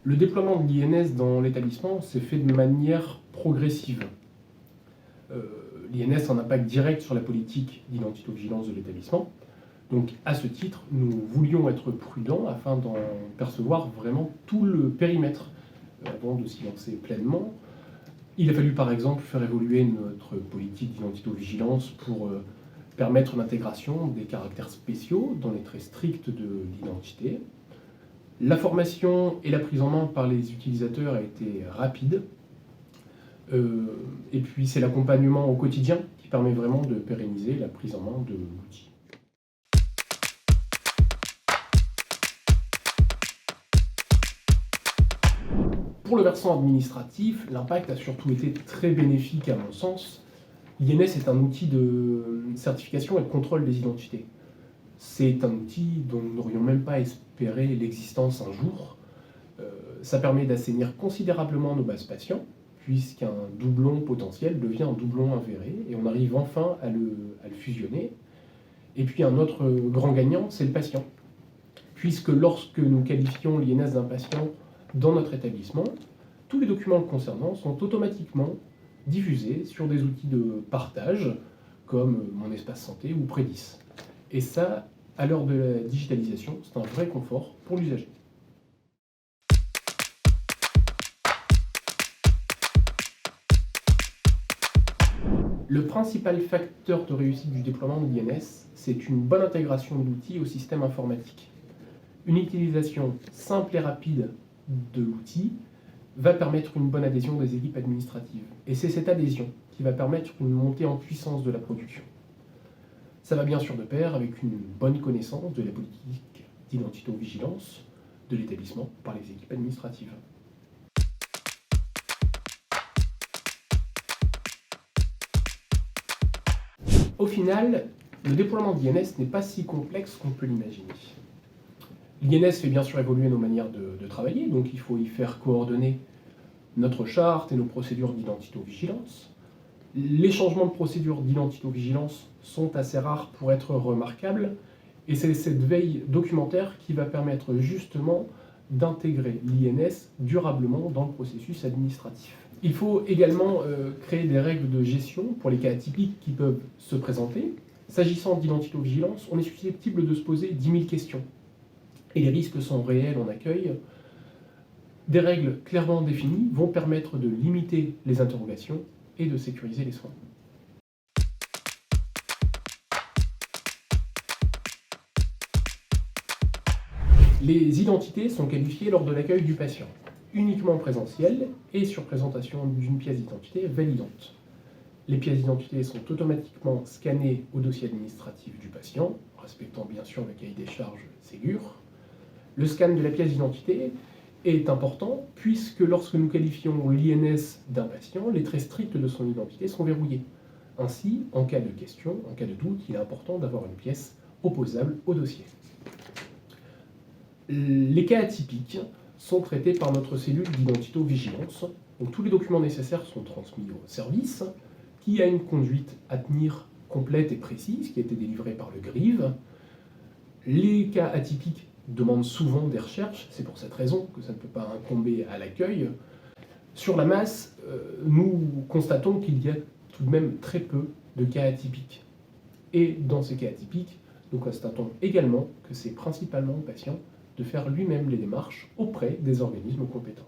Le déploiement de l'INS dans l'établissement s'est fait de manière progressive. L'INS a un impact direct sur la politique d'identité-vigilance de l'établissement. Donc, à ce titre, nous voulions être prudents afin d'en percevoir vraiment tout le périmètre avant de s'y lancer pleinement. Il a fallu par exemple faire évoluer notre politique d'identité-vigilance pour permettre l'intégration des caractères spéciaux dans les traits stricts de l'identité. La formation et la prise en main par les utilisateurs a été rapide. Et puis c'est l'accompagnement au quotidien qui permet vraiment de pérenniser la prise en main de l'outil. Pour le versant administratif, l'impact a surtout été très bénéfique à mon sens. L'INS est un outil de certification et de contrôle des identités. C'est un outil dont nous n'aurions même pas espéré l'existence un jour. Ça permet d'assainir considérablement nos bases patients, puisqu'un doublon potentiel devient un doublon avéré, et on arrive enfin à le fusionner. Et puis un autre grand gagnant, c'est le patient, puisque lorsque nous qualifions l'INS d'un patient dans notre établissement, tous les documents le concernant sont automatiquement diffusés sur des outils de partage, comme Mon Espace Santé ou Prédis. Et ça, à l'heure de la digitalisation, c'est un vrai confort pour l'usager. Le principal facteur de réussite du déploiement de l'INS, c'est une bonne intégration de l'outil au système informatique. Une utilisation simple et rapide de l'outil va permettre une bonne adhésion des équipes administratives. Et c'est cette adhésion qui va permettre une montée en puissance de la production. Ça va bien sûr de pair avec une bonne connaissance de la politique d'identité-vigilance de l'établissement par les équipes administratives. Au final, le déploiement d'INS n'est pas si complexe qu'on peut l'imaginer. L'INS fait bien sûr évoluer nos manières de travailler, donc il faut y faire coordonner notre charte et nos procédures d'identité-vigilance. Les changements de procédure d'identité-vigilance sont assez rares pour être remarquables, et c'est cette veille documentaire qui va permettre justement d'intégrer l'INS durablement dans le processus administratif. Il faut également créer des règles de gestion pour les cas atypiques qui peuvent se présenter. S'agissant d'identité-vigilance, on est susceptible de se poser 10 000 questions. Et les risques sont réels en accueil. Des règles clairement définies vont permettre de limiter les interrogations et de sécuriser les soins. Les identités sont qualifiées lors de l'accueil du patient, uniquement présentiel et sur présentation d'une pièce d'identité validante. Les pièces d'identité sont automatiquement scannées au dossier administratif du patient, respectant bien sûr le cahier des charges Ségur. Le scan de la pièce d'identité est important puisque lorsque nous qualifions l'INS d'un patient, les traits stricts de son identité sont verrouillés. Ainsi, en cas de question, en cas de doute, il est important d'avoir une pièce opposable au dossier. Les cas atypiques sont traités par notre cellule d'identité-vigilance. Donc, tous les documents nécessaires sont transmis au service, qui a une conduite à tenir complète et précise, qui a été délivrée par le GRIV. Les cas atypiques demandent souvent des recherches, c'est pour cette raison que ça ne peut pas incomber à l'accueil. Sur la masse, nous constatons qu'il y a tout de même très peu de cas atypiques. Et dans ces cas atypiques, nous constatons également que c'est principalement au patient de faire lui-même les démarches auprès des organismes compétents.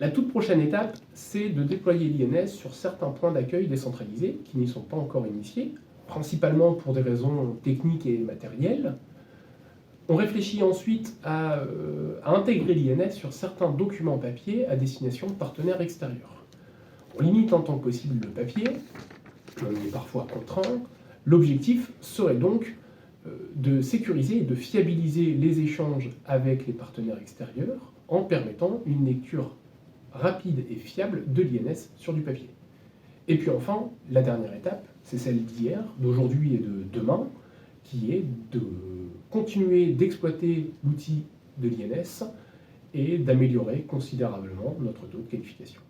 La toute prochaine étape, c'est de déployer l'INS sur certains points d'accueil décentralisés qui n'y sont pas encore initiés, principalement pour des raisons techniques et matérielles. On réfléchit ensuite à intégrer l'INS sur certains documents papier à destination de partenaires extérieurs. On limite en tant que possible le papier, on est parfois contraint. L'objectif serait donc de sécuriser et de fiabiliser les échanges avec les partenaires extérieurs en permettant une lecture rapide et fiable de l'INS sur du papier. Et puis enfin, la dernière étape, c'est celle d'hier, d'aujourd'hui et de demain, qui est de continuer d'exploiter l'outil de l'INS et d'améliorer considérablement notre taux de qualification.